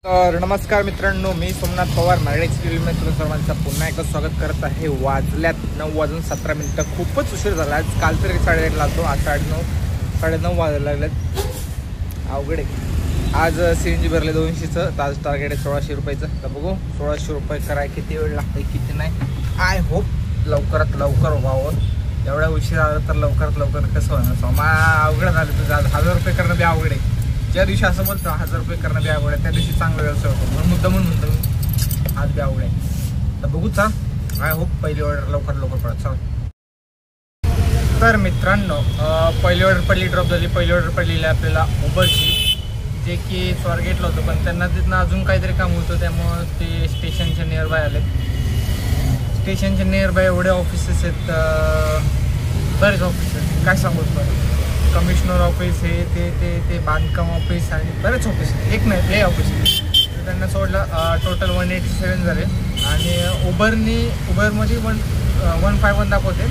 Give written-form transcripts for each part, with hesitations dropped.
तर नमस्कार मित्रांनो, मी सोमनाथ पवार मराठी सिरियलमध्ये तुमचं सर्वांचं पुन्हा एकदा स्वागत करत आहे. वाजल्यात 9:17. खूपच उशीर झाला. आज काल तरी 8:30 लागतो, आज 9:30 वाजायला लागलेत. अवघड आहे. आज CNG भरले 200चं. आज टार्गेट आहे 1600 रुपयाचं. तर बघू 1600 रुपये कराय किती वेळ लागतं किती नाही. आय होप लवकरात लवकर व्हावं. एवढा उशीर आला तर लवकरात लवकर कसं होणार. अवघड झालं तुझं. आज 1000 रुपये करणं बी अवघड आहे. ज्या दिवशी असं बोलतो 1000 रुपये करणं बी अवघड आहे, त्या दिवशी चांगला व्यवसाय होतो. म्हणून मुद्दा म्हणून म्हणतो आज बी अवघड आहे. तर बघू चा आय होप पहिली ऑर्डर लवकर पडत. चला तर मित्रांनो, पहिली ऑर्डर पडली, ड्रॉप झाली. पहिली ऑर्डर पडलेली आपल्याला उबरची, जे की स्वारगेटला होतं, पण त्यांना तिथनं अजून काहीतरी काम होतं, त्यामुळं ते स्टेशनच्या नियर बाय आले. स्टेशनच्या नियर बाय एवढे ऑफिसेस आहेत, बरेच ऑफिसेस, काय सांगू तुम्हाला. कमिशनर ऑफिस हे ते बांधकाम ऑफिस आणि बरेच ऑफिस, एक नाही लय ऑफिस. त्यांना सोडलं. टोटल 187 झाले. आणि उबरमध्ये 151 दाखवते,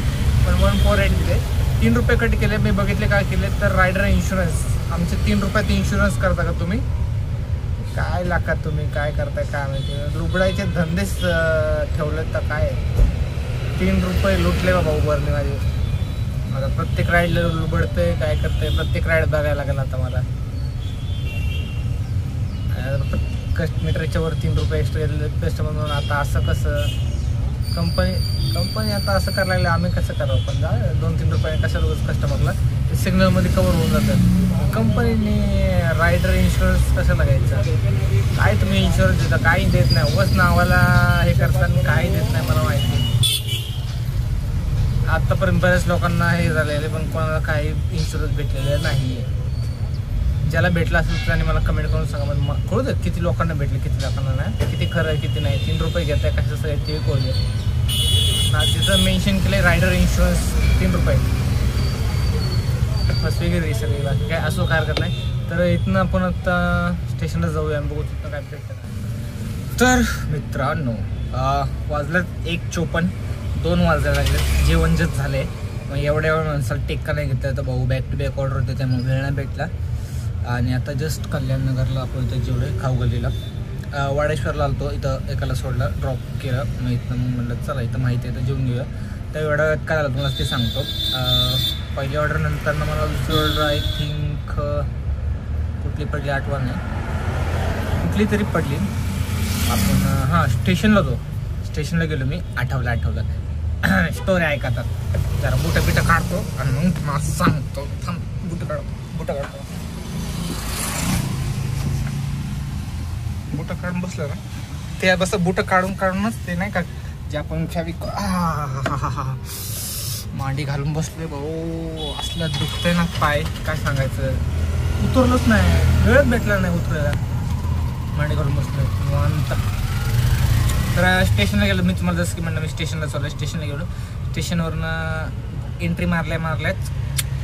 पण 148 दिले. 3 रुपये कट केले. मी बघितले काय केले तर रायडर इन्शुरन्स, आमचे 3 रुपयात इन्शुरन्स करता का तुम्ही? काय लाखात तुम्ही काय करताय काय माहिती. लुबडायचे धंदेच ठेवलेत तर काय. 3 रुपये लुटले बाबा उबरने माझे. आता प्रत्येक राईडला लुबडतंय, काय करतंय, प्रत्येक राईड बघायला लागेल आता मला. मीटरच्या वर 3 रुपये एक्स्ट्रा घेतले कस्टमर म्हणून. आता असं कसं कंपनी आता असं करायला लागलं, आम्ही कसं करावं. पण जा 2-3 रुपये कशाला कस्टमरला ते सिग्नलमध्ये कवर होऊन जातात. कंपनीने रायडर इन्शुरन्स कशाला घ्यायचं. काय तुम्ही इन्शुरन्स देता, काही देत नाही. उगाच नावाला हे करतात, काही देत नाही. मला माहिती आत्तापर्यंत बऱ्याच लोकांना हे झालेले, पण कोणाला काही इन्शुरन्स भेटलेले नाही आहे. ज्याला भेटला असेल त्याने मला कमेंट करून सांगा. मग कळू दे किती लोकांना भेटले किती लोकांना नाही, किती खरं आहे किती नाही. 3 रुपये घेत आहे कशाचं आहे ते कळू दे ना. तिथं मेन्शन केलं रायडर इन्शुरन्स 3 रुपये बस वगैरे सगळी. बाकी काय असो काय हरकत नाही. तर इथनं आपण आता स्टेशनला जाऊया आणि बघू तिथनं काय भेटतं. तर मित्रांनो, वाजल्यात 1:54, 2 वाजायला लागले. जेवण जत झाले. मग एवढ्या माणसाला टेक्का नाही घेतला तर भाऊ बॅक टू बॅक ऑर्डर होते, त्यामुळे वेळ नाही भेटला. आणि आता जस्ट कल्याणनगरला आपण इथं जेवढे खाऊ गल्लीला वाडेश्वरला आलतो. इथं एकाला सोडला, ड्रॉप केलं. मग इथनं मग म्हणलं चला इथं माहिती आहे तर जेवून घेऊया. त्या वेळात काय झालं तुम्हाला ते सांगतो. पहिली ऑर्डर नंतर मला दुसरी ऑर्डर आय थिंक कुठली पडली आठवण नाही, कुठली तरी पडली. आपण स्टेशनला गेलो मी. आठवलं स्टोरी ऐकतात. जरा बुटं काढतो आणि मग तुम्हाला सांगतो. बुटं काढतो. बुटं काढून बसलं ना ते बस. बुटं काढूनच ते नाही का जे आपण मांडी घालून बसलोय भाऊ. असलं दुखतंय ना पाय, काय सांगायचं. उतरलोच नाही, वेळच भेटला नाही उतरायला. मांडी घालून बसलोय निवांत. तर स्टेशनला गेलो मी. तुम्हाला जसं की म्हणलं मी स्टेशनला चाललो. स्टेशनला गेलो. स्टेशनवरनं एंट्री मारल्याच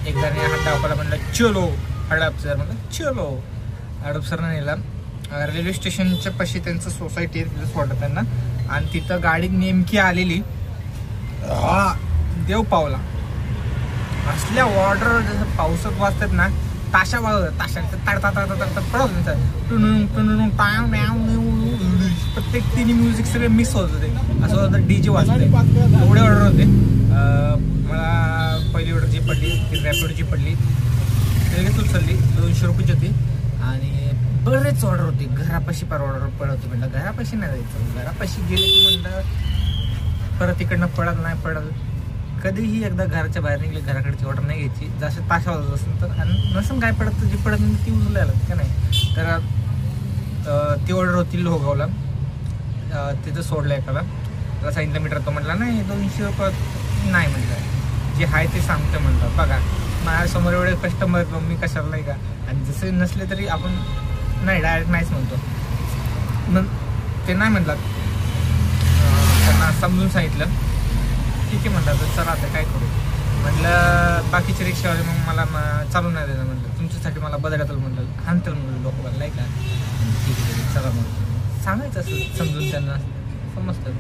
एकदा हात दाखवायला म्हणलं चलो हडपसर. म्हणलं चलो हडपसरनं नेला. रेल्वे स्टेशनच्या पाशी त्यांचं सोसायटी आहे, तिथं सोडलं त्यांना. आणि तिथं गाडी नेमकी आलेली देव पावला. असल्या ऑर्डर जसं पावसात वाजतात ना, ताशा वाजवतात. ताशा पडत प्रत्येक तिन्ही म्युझिक सगळे मिक्स होत होते. असं होतं DJ वाजते. एवढे ऑर्डर होते. मला पहिली ऑर्डर जी पडली ती रॅपिडोची पडली. लगेच उचलली. 200 रुपयाची होती. आणि बरेच ऑर्डर होती. घरापाशी पर ऑर्डर पडत होती. म्हणलं घरापाशी नाही जायचं. घरापाशी गेले की म्हणलं परत इकडनं पडल. कधीही एकदा घराच्या बाहेर निघले घराकडची ऑर्डर नाही घ्यायची. जसं ताशा वाजत असेल तर. आणि नसेल काय पडत तर जी पडत नाही ती उचलायला का नाही. तर ती ऑर्डर होती लोहगावला. तिथं सोडलं एकाला. त्याला सांगितलं मीटर. तो म्हटला नाही 200 रुपये नाही. म्हटलं जे आहे ते सांगतो. म्हटलं बघा माझ्यासमोर एवढे कस्टमर मग मी कशाला नाही का. आणि जसे नसले तरी आपण नाही डायरेक्ट नाहीच म्हणतो. मग ते नाही म्हटलं. त्यांना समजून सांगितलं. ठीक आहे म्हटलं तर चला आता काय करू. म्हटलं बाकीचे रिक्षावाले मग मला चालू नाही देणार. म्हटलं तुमच्यासाठी मला बदलायचं म्हटलं हाणतील म्हणलं लोक नाही का. ठीक आहे चला मग सांगायचं असं समजून त्यांना समजतं.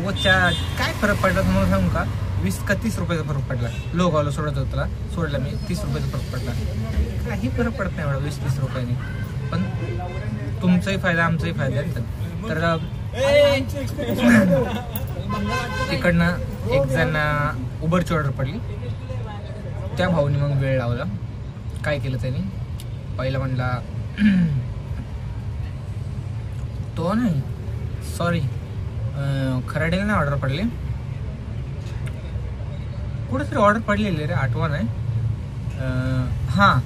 उगाच्या काय फरक पडला तुम्हाला सांगू का. 20 का 30 रुपयाचा फरक पडला. लोहगावला सोडत होता सोडला मी. 30 रुपयाचा फरक पडला. काही फरक पडत नाही एवढा 20-30 रुपयाने. पण तुमचाही फायदा आमचाही फायदा. तर तिकडनं एक जण उबरची ऑर्डर पडली. त्या भाऊनी मग वेळ लावला. काय केलं त्यांनी, पहिला म्हणला तो नाही सॉरी खराडीला नाही ऑर्डर पडली, कुठेतरी ऑर्डर पडलेली रे, आठवण नाही. हां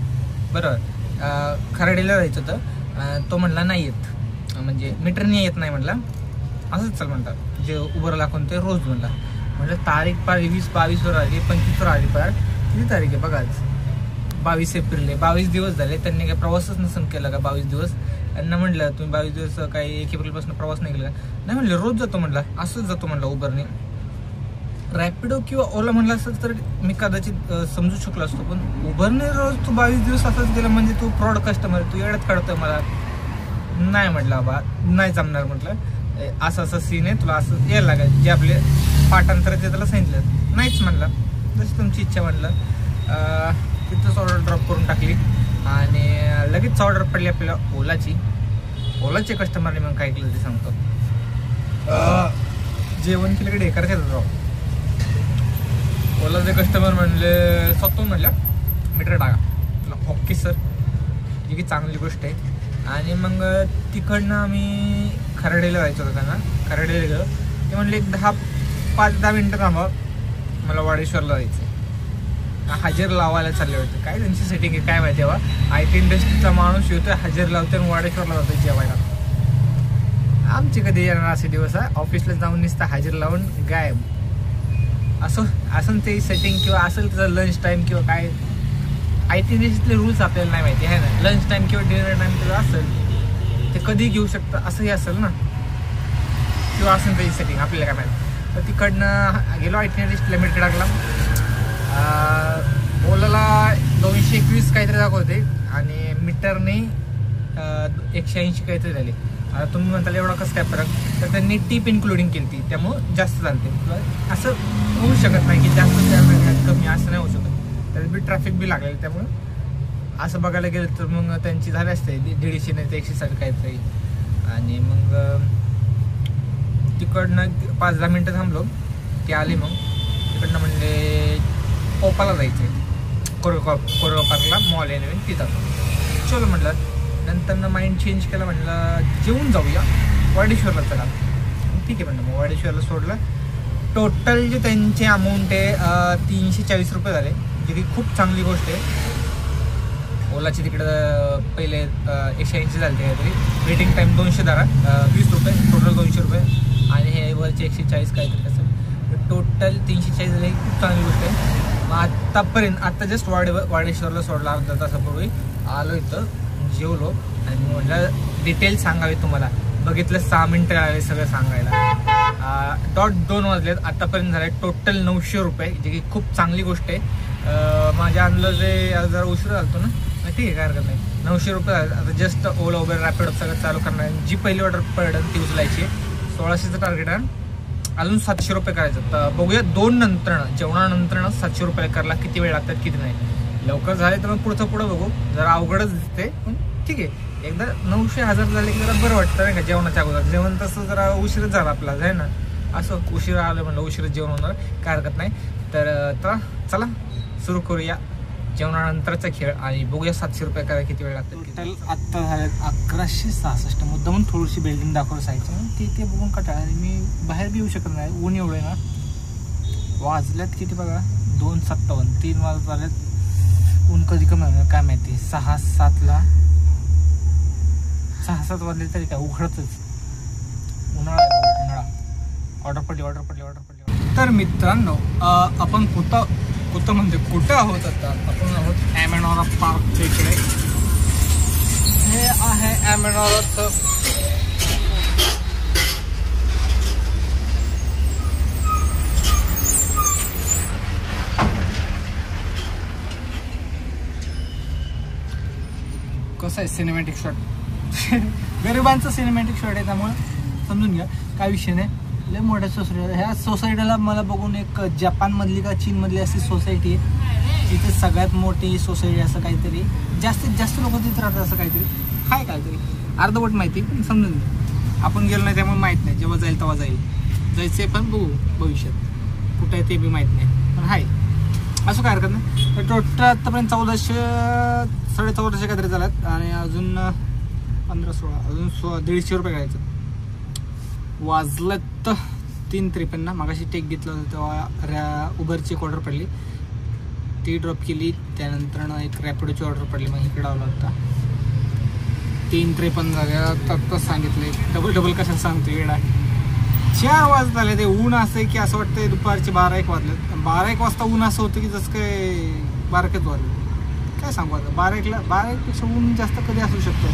बरोबर, खराडीला जायचं होतं. तो म्हणला नाही येत, म्हणजे मीटरने येत नाही म्हणला. असंच चल म्हणतात जे उबर लागून ते रोज म्हणला. म्हटलं तारीख पार 20-22वर आली, 25वर आली, पार किती तारीख आहे बघा आज, 22 एप्रिल आहे. 22 दिवस झाले त्यांनी काही प्रवासच नसून केला का 22 दिवस. त्यांना म्हटलं तुम्ही 22 दिवस काही 1 एप्रिलपासून प्रवास नाही केला का? नाही म्हणलं रोज जातो म्हणला, असंच जातो म्हणला उबरने. रॅपिडो किंवा ओला म्हणलं असतं तर मी कदाचित समजू शकलो असतो, पण उबरने रोज तू 22 दिवस असंच गेला म्हणजे तू फ्रॉड कस्टमर, तू येड्यात काढतोय मला. नाही म्हटलं बा, नाही जमणार म्हटलं, असं असं सीन आहे, तुला असं यायला लागेल, जे आपले पाठांतर ते त्याला सांगितलं. नाहीच म्हणलं, जशी तुमची इच्छा म्हणलं. तिथंच ऑर्डर ड्रॉप करून टाकली आणि लगेच ऑर्डर पडली आपल्याला ओलाचे कस्टमरने. मग काय केलं ते सांगतो. जेवण केलं की ढेकर खायचं राव. ओलाचे कस्टमर म्हणले स्वतःहून म्हणलं मीटर टाका. ओके सर, जी की चांगली गोष्ट आहे. आणि मग तिकडनं आम्ही खराडीला जायचं होतं त्यांना. खराडीला गेलो, ते म्हणले एक 5-10 मिनटं थांबा, मला वाडेश्वरला जायचं. हजेर लावायला चालले होते. काय त्यांची सेटिंग आहे काय माहिती आहे बा. IT इंडस्ट्रीचा माणूस येतोय, हजेर लावतोय आणि वाडेश्वरला जातोय जेवायला. आमचे कधी येणार असे दिवस आहे, ऑफिसला जाऊन नुसतं हजेर लावून गायब. असं ते सेटिंग किंवा असेल त्याचा लंच टाईम किंवा काय IT इंडस्ट्रीतले रूल्स आपल्याला नाही माहिती आहे ना. लंच टाईम किंवा डिनर टाईम त्याचं असेल, ते कधी घेऊ शकतं असंही असेल ना, किंवा असेल त्याची सेटिंग आपल्याला काय माहिती. तर तिकडनं गेलो IT इंडस्ट्रीला, मीटर टाकला. ओलाला 221 काहीतरी दाखवते आणि मीटरने 180 काहीतरी झाले. आता तुम्ही म्हणताल एवढा कसं काय फरक, तर त्यांनी टिप इन्क्लुडिंग केली ती, त्यामुळं जास्त चालते. असं होऊ शकत नाही की जास्त त्या कमी, असं नाही होऊ शकत. त्यात बी ट्रॅफिक बी लागलेलं, त्यामुळं असं बघायला गेलं तर मग त्यांची झाली असते 150 नाही तर 160 काहीतरी. आणि मग तिकडनं 5-10 मिनटं थांबलो, ते आले. मग तिकडनं म्हणले ओपाला जायचं आहे, कोरेगाव पार्कला मॉल आहे नवीन, तिथं. चलो म्हटलं. नंतर माइंड चेंज केला, म्हटलं जेवून जाऊया वाडेश्वरला चला. ठीक आहे म्हणलं, मग वाडेश्वरला सोडलं. टोटल जे त्यांचे अमाऊंट आहे 340 रुपये झाले, जे की खूप चांगली गोष्ट आहे. ओलाचे तिकडं पहिले 180 झाले काहीतरी. वेटिंग टाईम 200 धरा, 20 रुपये, टोटल 200 रुपये. आणि हे वरचे 140 काहीतरी असं, टोटल 340 झाले. खूप चांगली गोष्ट आहे. मग आता जस्ट वाडेश्वरला सोडला, अर्धा तासापूर्वी आलो इथं, जेवलो आणि म्हटलं डिटेल सांगावी तुम्हाला. बघितलं 6 मिनटं लागले सगळं सांगायला. डॉट 2 वाजलेत. आतापर्यंत झाले टोटल 900 रुपये, जे की खूप चांगली गोष्ट आहे. माझ्या अंदाजे जरा उशीर झालतो ना, ठीक आहे काय हरकत नाही. 900 रुपये झाले. आता जस्ट ओला उबेर रॅपिडो सगळं चालू करणार. जी पहिली ऑर्डर पडेल ती उचलायची. 1600चं टार्गेट आहे. अजून 700 रुपये करायचं. तर बघूया 2 नंतरनं, जेवणानंतरनं 700 रुपये करायला किती वेळ लागतात किती नाही. लवकर झाले तर मग पुढं बघू. जरा अवघडच दिसते, पण ठीक आहे. एकदा 900-1000 झाले की जरा बरं वाटतं नाही का जेवणाच्या अगोदर. जेवण तसं जरा उशीरच झालं आपला आहे ना, असं उशीर आलं म्हणलं उशीर जेवण होणार, काय हरकत नाही. तर चला सुरू करूया जेवणानंतरचा खेळ आणि बघूया 700 रुपये करायला किती वेळ लागतो. टोटल आत्ता झाले 1166. मुद्दामून थोडीशी बिल्डिंग दाखवून जायचं, ते बघून कटाळा. मी बाहेर बी येऊ शकत नाही, ऊन एवढं ना. वाजल्यात किती बघा, 2:57, 3 वाजत आल्यात. ऊन कधी कमी होणार काय माहिती. 6-7ला 6-7 वाजले तरी काय उघडतच. उन्हाळा. ऑर्डर पडली. तर मित्रांनो, आपण कुठं आहोत आता. आपण आहोत ॲमेनॉरा पार्कच्या इकडे. हे आहे ॲमेनॉराचं कसं आहे सिनेमॅटिक शॉट. गरिबांचं सिनेमॅटिक शॉट आहे, त्यामुळे समजून घ्या काय विषय नाही. लय मोठ्या सोसायटी. ह्या सोसायटीला मला बघून एक जपानमधली का चीनमधली अशी सोसायटी आहे, तिथे सगळ्यात मोठी सोसायटी असं काहीतरी. जास्तीत जास्त लोक तिथे राहतात असं काहीतरी. अर्धवट माहिती पण समजून घ्या. आपण गेलो नाही त्यामुळे माहीत नाही. जेव्हा जाईल तेव्हा जायचं पण बघू भविष्यात कुठं आहे ते बी माहीत नाही, पण आहे असं काय हरकत नाही. तर टोटल आत्तापर्यंत 1400-1450 काहीतरी झाल्यात आणि अजून 15-16 अजून 150 रुपये करायचं. वाजलं तर 3:53. मागाशी टेक घेतलं होतं तेव्हा उबरची एक ऑर्डर पडली, ती ड्रॉप केली. त्यानंतर एक रॅपिडोची ऑर्डर पडली, मग इकडे आला होता. 3:53 झाले. आत्ताच सांगितले, डबल कशाला सांगतो येडा. 4 वाजत आले. ते ऊन असं आहे की असं वाटतं दुपारचे 12-1 वाजले. 12-1 वाजता ऊन असं होतं की जसं काय 12 वाजले. काय सांगू आता, 12-1 पेक्षा ऊन जास्त कधी असू शकतं.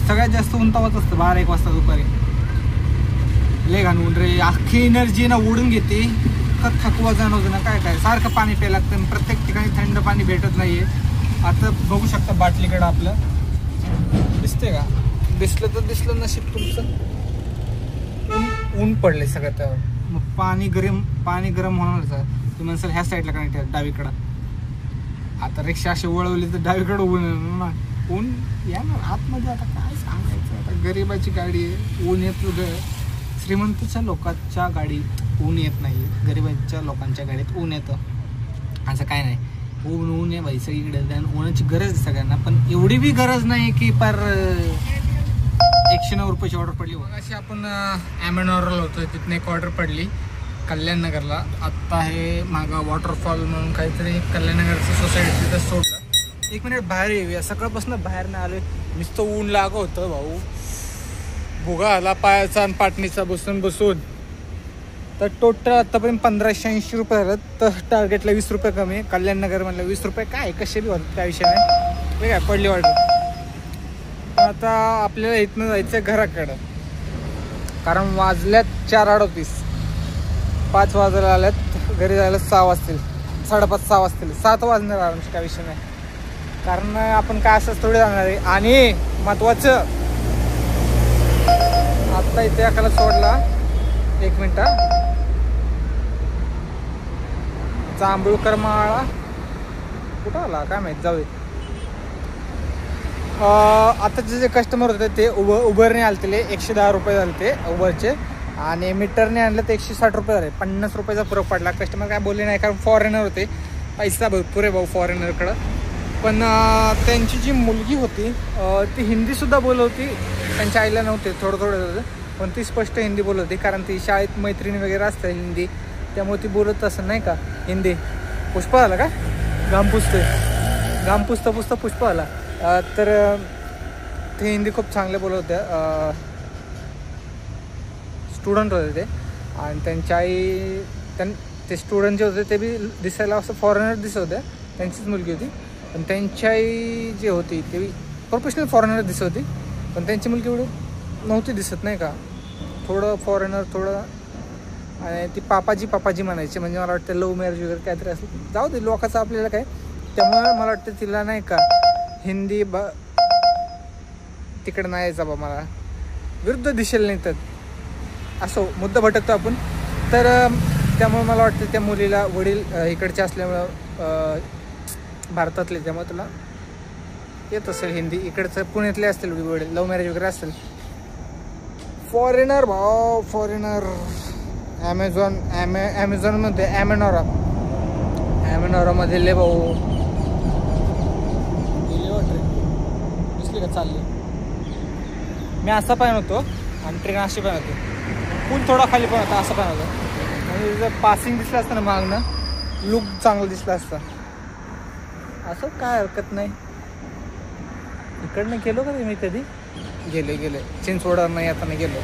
सगळ्यात जास्त ऊन तवाच असतं 12-1 वाजता दुपारी. लय घाण ऊन रे, अख्खी एनर्जी ना ओढून घेते. थकवा जाणवतं ना, काय सारखं पाणी प्यायला लागतं. प्रत्येक ठिकाणी थंड पाणी भेटत नाहीये. आता बघू शकता बाटलीकडं आपलं दिसते का, दिसलं तर दिसलं नशीब तुमचं. ऊन पडले सगळं त्यावर. मग पाणी गरम होणार. तुम्ही म्हणसाल ह्या साईडला कनेक्ट आहे डावीकडं. आता रिक्षा अशी वळवली तर डावीकडं ऊन या ना आतमध्ये. आता काय सांगायचं, आता गरीबाची गाडी आहे, ऊन येत. श्रीमंतच्या लोकांच्या गाडीत ऊन येत नाही, गरिबांच्या लोकांच्या गाडीत ऊन येतं. असं काय नाही, ऊन आहे बाई सगळीकडे. ऊनाची गरज आहे सगळ्यांना, पण एवढी बी गरज नाही की पर 190 रुपयाची ऑर्डर पडली. अशी आपण ॲमेनॉरला होतो, तिथून एक ऑर्डर पडली कल्याणनगरला. आत्ता हे मागं वॉटरफॉल म्हणून काहीतरी कल्याणनगरचं सोसायटी तिथं सोडलं. 1 मिनिट बाहेर येऊया. सकाळपासून बाहेर नाही आलो, नुसतं ऊन लागत होतं भाऊ. भुगा आला पायाचा आणि पाटणीचा बसून. तर टोटल आत्तापर्यंत 1580 रुपये झालं. तर टार्गेटला 20 रुपये कमी आहे. कल्याणनगर म्हणलं 20 रुपये काय कसे बी होतं, त्या विषयाने काय पडली ऑर्डर. आता आपल्याला इथनं जायचं घराकडं, कारण वाजल्यात 4:38. 5 वाजायला आल्यात, घरी जायला 6 वाजतील, 5:30-6 वाजतील. 7 वाजणार आरामशी, काय विषय नाही. कारण आपण काय असंच थोडे जाणार आहे. आणि महत्त्वाचं, आत्ता इथे एकाला सोडला. 1 मिनिट. जांभूळकर माळा कुठं आला काय माहीत, जाऊ दे. आताचे जे कस्टमर होते ते उबरने आले, 110 रुपये झाले ते उबरचे. आणि मीटरने आणलं तर 160 रुपये झाले. 50 रुपयाचा फरक पडला. कस्टमर काय बोलले नाही, कारण फॉरेनर होते. पैसा भरपूर आहे भाऊ फॉरेनरकडं. पण त्यांची जी मुलगी होती ती हिंदीसुद्धा बोलत होती. त्यांच्या आईला नव्हते, थोडं होतं, पण ती स्पष्ट हिंदी बोलत होती. कारण ती शाळेत मैत्रिणी वगैरे असतात हिंदी, त्यामुळे ती बोलत असं नाही का हिंदी. पुष्पा आला का, घाम पुसता पुष्पा आला. तर ते हिंदी खूप चांगले बोलत होत्या. स्टुडंट होते ते. आणि त्यांच्या आई ते स्टुडंट जे होते ते बी दिसायला असं फॉरेनर दिसत होत्या. त्यांचीच मुलगी होती. पण त्यांची आई जी होती ते बी प्रोफेशनल फॉरेनर दिसत होती. पण त्यांची मुलगी एवढी नव्हती दिसत नाही का, थोडं फॉरेनर थोडं. आणि ती पापाजी म्हणायची. म्हणजे मला वाटतं लव्ह मॅरेज वगैरे काहीतरी असं. जाऊ दे, लोकांचं आपल्याला काय. त्यामुळे मला वाटतं तिला नाही का हिंदी तिकडं नाही यायचा बा, मला विरुद्ध दिशेला नाही. तर असो, मुद्दा भटकतो आपण. तर त्यामुळे मला वाटतं त्या मुलीला वडील इकडचे असल्यामुळं भारतातले, त्यामुळे तुला येत असेल हिंदी. इकडचं पुण्यातले असतील वडील, लव्ह मॅरेज वगैरे असेल. फॉरेनर भाऊ, फॉरेनर. ॲमेझॉनमध्ये ॲमेनॉरामध्ये ले भाऊ दिसली का चालली. मी असा पण होतो आणि ट्रेन अशी पण होती. पूल थोडा खाली पण होता, असं पण होतं. म्हणजे जर पासिंग दिसलं असतं ना मागणं, लुक चांगलं दिसलं असतं. असं काय हरकत नाही. इकडनं गेलो का मी कधी गेले चिंचवडावर नाही, आता नाही गेलो.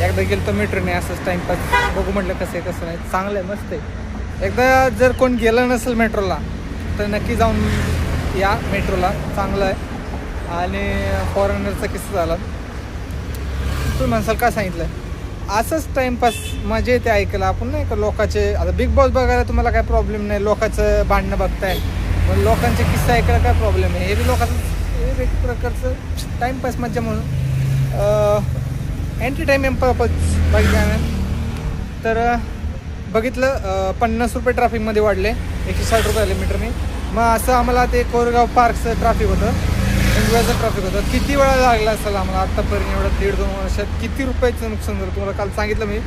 एकदा गेलो तर मेट्रोने असंच टाईमपास बघू म्हटलं कसं आहे कसं नाही. चांगलं आहे, मस्त आहे. एकदा जर कोण गेलं नसेल मेट्रोला तर नक्की जाऊन या मेट्रोला, चांगलं आहे. आणि फॉरेनरचा किस्सा झाला, तुम्ही म्हणसाल का सांगितलं. असंच टाईमपास मजा येते ऐकायला. आपण नाही का लोकांचे, आता बिग बॉस बघायला तुम्हाला काय प्रॉब्लेम नाही, लोकांचं भांडणं बघताय, पण लोकांचे किस्सा ऐकायला काय प्रॉब्लेम आहे. हे बी लोकांचं एक प्रकारचं टाईमपास मजा म्हणून एंटरटेनमेंट पर्पज बघितल्यानं. तर बघितलं 50 रुपये ट्रॅफिकमध्ये वाढले, 160 रुपये आले मीटरने. मग असं आम्हाला ते कोरेगाव पार्कचं ट्रॅफिक होतं, इंडियाचं ट्रॅफिक होतं. किती वेळा लागला असेल आम्हाला आत्तापर्यंत एवढं 1.5-2 वर्षात किती रुपयाचं नुकसान झालं तुम्हाला काल सांगितलं मी.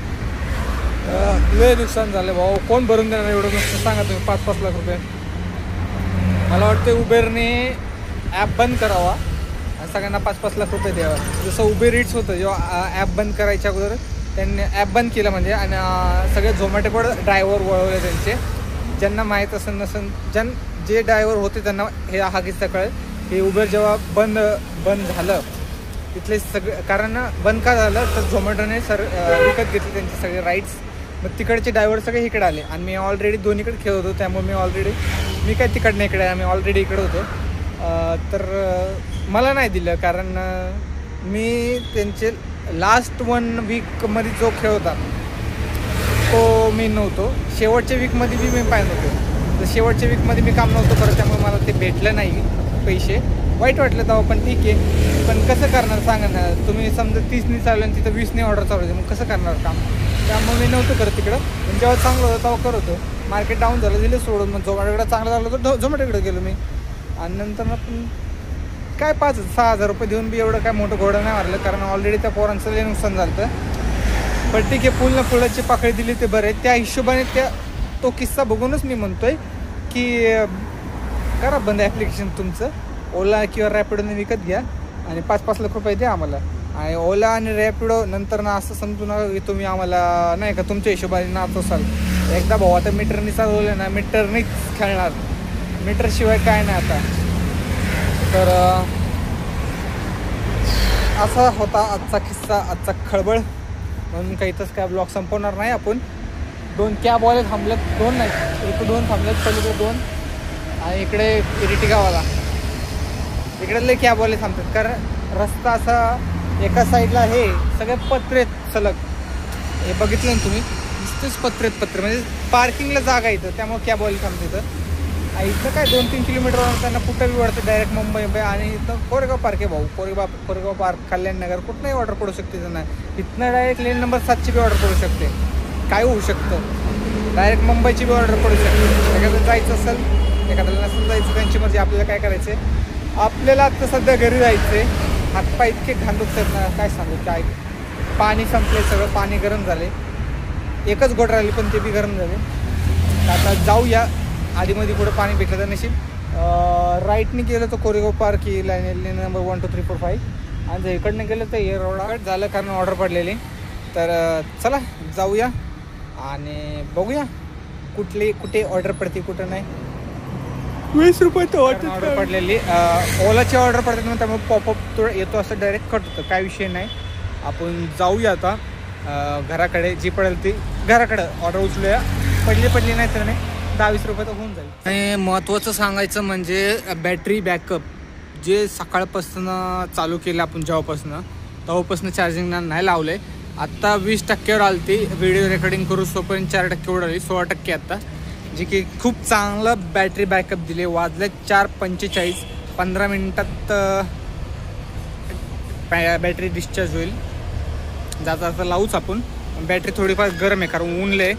लय नुकसान झालं भाऊ. कोण भरून देणार एवढं नुकसान सांगा तुम्ही. 5-5 लाख रुपये. मला वाटतं उबेरने ॲप बंद करावा आणि सगळ्यांना 5-5 लाख रुपये द्यावा. जसं उबेर इट्स होतं जेव्हा ॲप बंद करायच्या अगोदर त्यांनी ॲप बंद केलं म्हणजे आणि सगळे झोमॅटोकडे ड्रायव्हर वळवले त्यांचे. ज्यांना माहीत असेल नसेल जे ड्रायव्हर होते त्यांना हे हा किस्सा कळेल की उबेर जेव्हा बंद झालं तिथले सगळे. कारण बंद का झालं तर झोमॅटोने विकत घेतले त्यांचे सगळे राईट्स. मग तिकडचे ड्रायव्हर सगळे इकडे आले आणि मी ऑलरेडी दोन्हीकडे खेळत होतो. त्यामुळे मी काय तिकडनं इकडे आहे. आम्ही ऑलरेडी इकडे होतो. तर मला नाही दिलं कारण मी त्यांचे लास्ट 1 वीकमध्ये जो खेळ होता तो मी नव्हतो. शेवटच्या वीकमध्ये बी मी पाहिजे नव्हतो. तर शेवटच्या वीकमध्ये मी काम नव्हतं करत त्यामुळे मला ते भेटलं नाही पैसे. वाईट वाटलं तेव्हा पण ठीक आहे. पण कसं करणार सांगा ना. तुम्ही समजा 30ने चालू आणि तिथं 20ने ऑर्डर चालू होते मग कसं करणार काम. त्यामुळे मी नव्हतं करत तिकडं. पण जेव्हा चांगलं होतं तेव्हा करत होतो. मार्केट डाऊन झालं दिलं सोडून. मग झोमॅटोकडे चांगलं झालं तर झोमॅटोकडे गेलो मी. आणि नंतर पण काय 5-6 हजार रुपये देऊन बी एवढं काय मोठं घोडं नाही मारलं कारण ऑलरेडी त्या पोरांचं लय नुकसान झालं होतं. पण ठीक आहे. फुल फुलाची पाकळी दिली ते बरं आहे. त्या हिशोबाने तो किस्सा बघूनच मी म्हणतोय की करा बंद ॲप्लिकेशन तुमचं. ओला किंवा रॅपिडोने विकत घ्या आणि 5-5 लाख रुपये द्या आम्हाला. आणि ओला आणि रॅपिडो नंतर ना असं समजू नका की तुम्ही आम्हाला नाही का तुमच्या हिशोबाने नाचवसाल. एकदा भाऊ आता मीटरने चालवलं ना मीटरनेच खेळणार. मीटरशिवाय काय नाही आता. तर असा होता आजचा किस्सा आजचा खळबळ. म्हणून काही इथंच काय ब्लॉग संपवणार नाही आपण. 2 कॅबवाले थांबलेत. 2 नाही 1-2 थांबलेत. पलीकडे 2 आणि इकडे इरिटी गावाला इकडे लय कॅबवाले थांबतात. कारण रस्ता असा एका साईडला हे सगळे पत्रेत सलग. हे बघितलं ना तुम्ही नुसतेच पत्रे म्हणजे पार्किंगला जागा येतं त्यामुळे कॅबवाले थांबतात इथं. इथं काय 2-3 किलोमीटर त्यांना कुठं बी वाढतं डायरेक्ट मुंबई. आणि इथं कोरेगाव पार्क आहे भाऊ. कोरेगाव पार्क कल्याणनगर कुठनंही ऑर्डर पडू शकते त्यांना. इथनं डायरेक्ट लेन नंबर 7ची बी ऑर्डर पडू शकते. काय होऊ शकतं डायरेक्ट मुंबईची बी ऑर्डर पडू शकते. एखादं जायचं असेल एखाद्याला नसेल जायचं त्यांची मर्जी. आपल्याला काय करायचं आहे आपल्याला आत्ता सध्या घरी जायचं आहे. हातपाय इतके घाण दुखतात ना काय सांगू. काय पाणी संपले सगळं. पाणी गरम झाले. एकच गोट राहिली पण ते बी गरम झाले. आता जाऊया. आधीमध्ये कुठं पाणी भेटलं तर नशीब. राईटने गेलं तर कोरेगाव पार्क येईल लेन नंबर 1 2 3 4 5. आणि जर इकडनं गेलं तर हे रोड कट झालं कारण ऑर्डर पडलेली. तर चला जाऊया आणि बघूया कुठे ऑर्डर पडते कुठं नाही. 20 रुपये तर ऑर्डर पडलेली. ओलाची ऑर्डर पडतात मग त्यामुळे पॉपअप थोडं येतो असं डायरेक्ट कट होतं. काय विषय नाही. आपण जाऊया आता घराकडे. जी पडेल ती घराकडं ऑर्डर उचलूया. पडली नाही तर नाही 10-20 रुपये तर होऊन जाईल. आणि महत्त्वाचं सांगायचं म्हणजे बॅटरी बॅकअप जे सकाळपासून चालू केलं आपण तेव्हापासून चार्जिंग नाही लावलं आहे. आत्ता 20% आली ती व्हिडिओ रेकॉर्डिंग करू तोपर्यंत 4% उडाली. 16% आत्ता जे की खूप चांगलं बॅटरी बॅकअप दिले. वाजले 4:45. 15 मिनिटात बॅटरी डिस्चार्ज होईल. जाता लावूच आपण. बॅटरी थोडीफार गरम आहे कारण ऊनले.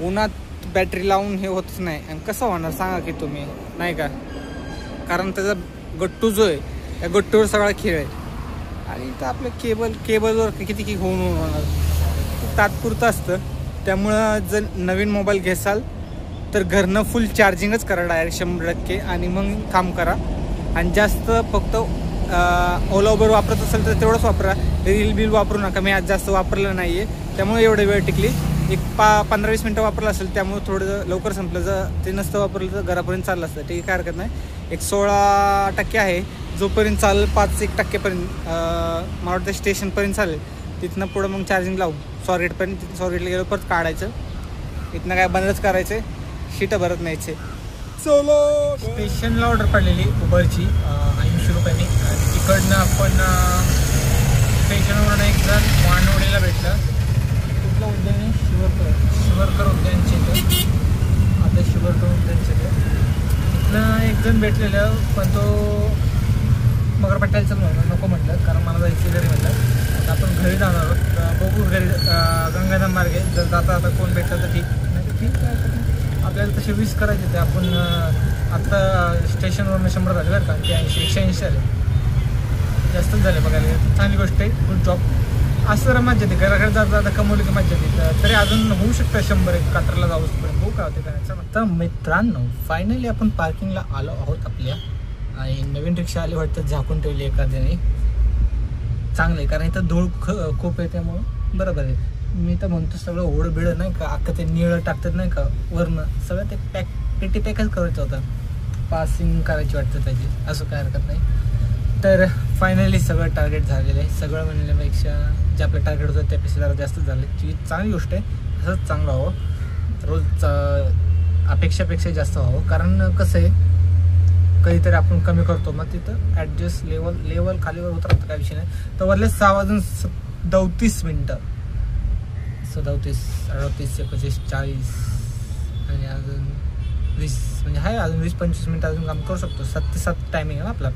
उन्हात बॅटरी लावून हे होतच नाही. आणि कसं होणार सांगा की तुम्ही नाही का. कारण त्याचा गट्टू जो आहे त्या गट्टूवर सगळा खेळ आहे. आणि इथं आपलं केबलवर किती होऊन होणार. तात्पुरतं असतं. त्यामुळं जर नवीन मोबाईल घ्याल तर घरनं फुल चार्जिंगच करा डायरेक्ट 100%. आणि मग काम करा. आणि जास्त फक्त ओला उबर वापरत असेल तर तेवढंच वापरा. रील बिल वापरू नका. मी आज जास्त वापरलं नाही आहे त्यामुळे एवढं वेळ टिकली. एक 15-20 मिनटं वापरलं असेल त्यामुळे थोडं लवकर संपलं. जर ते नसतं वापरलं तर घरापर्यंत चाललं असतं. ठीक काय हरकत नाही. एक 16% आहे जोपर्यंत चालेल. 5-1% मला वाटतं स्टेशनपर्यंत चालेल. तिथनं पुढं मग चार्जिंग लावू. सॉरीटला गेलो परत काढायचं. इथनं काय बंदच करायचं. शीटं भरत न्यायचे. चलो स्टेशनला ऑर्डर पडलेली उबरची 80 रुपयांनी. तिकडनं आपण स्टेशनवरून एक जण मांडवडीला भेटलं. कुठलं उद्यान आहे शिवरकर उद्यानचे ते. आता शिवरकर उद्यानचे ते तिथनं एक जण भेटलेलं पण तो मगर पट्ट्याला म्हणून नको म्हटलं कारण मला जायचं घरी म्हटलं. आता आपण घरी जाणार आहोत. बघू घरी गंगाधाम मार्गे जर जाता आता कोण भेटलं तर ठीक नाही तर ठीक आहे. आपल्याला तसे 20 करायचे ते आपण आत्ता स्टेशनवरून 100 झाले बरं का. 180 झाले. जास्तच झाले बघायला. चांगली गोष्ट आहे, गुड जॉब. असं जरा मजा येते, घराकडे जाता कमवली की मजा येते. तरी अजून होऊ शकतं 100 कात्रला जाऊच पर्यंत. हो का होते काय. तर मित्रांनो फायनली आपण पार्किंगला आलो आहोत आपल्या. आणि नवीन रिक्षा आली वाटतं, झाकून ठेवली एखाद्याने. चांगलं आहे, कारण इथं धूळ खूप आहे, त्यामुळं बरोबर आहे. मी तर म्हणतो सगळं ओढ बिळ नाही का, अख्खं ते निळं टाकतात नाही का वरनं, सगळं ते पेटी पॅकच करायचं होतं. पासिंग करायची वाटतं त्याची, असं काय हरकत नाही. तर फायनली सगळं टार्गेट झालेलं आहे. सगळं म्हणण्यापेक्षा जे आपलं टार्गेट होतं त्यापेक्षा जरा जास्त झालं. ती चांगली गोष्ट आहे, असंच चांगलं व्हावं. रोज अपेक्षापेक्षा जास्त व्हावं. कारण कसं आहे, कधीतरी आपण कमी करतो, मग तिथं ॲडजस्ट लेवल खालीवर उतरतं, काय विषय नाही. तर वरले 6:37 37, 38, 25, 40 आणि अजून 20, म्हणजे आहे अजून 20-25 मिनटं अजून काम करू शकतो. 7 ते 7 टायमिंग आहे ना आपला.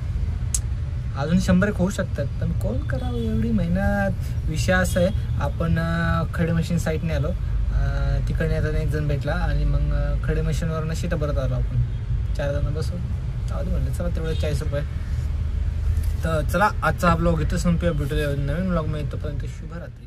अजून 100 होऊ शकतात, पण कोण करावं एवढी मेहनत. विषय असा आहे, आपण खडे मशीन साईडने आलो, तिकडे येताना एक जण भेटला आणि मग खडे मशीनवरनं शीट भरत आलो आपण. 4 जण बसून चालू म्हणलं चला तेवढे 40 रुपये. तर चला आजचा हा ब्लॉग इथं संपूया. भेटूया नवीन ब्लॉग मध्ये. तोपर्यंत शुभरात्री.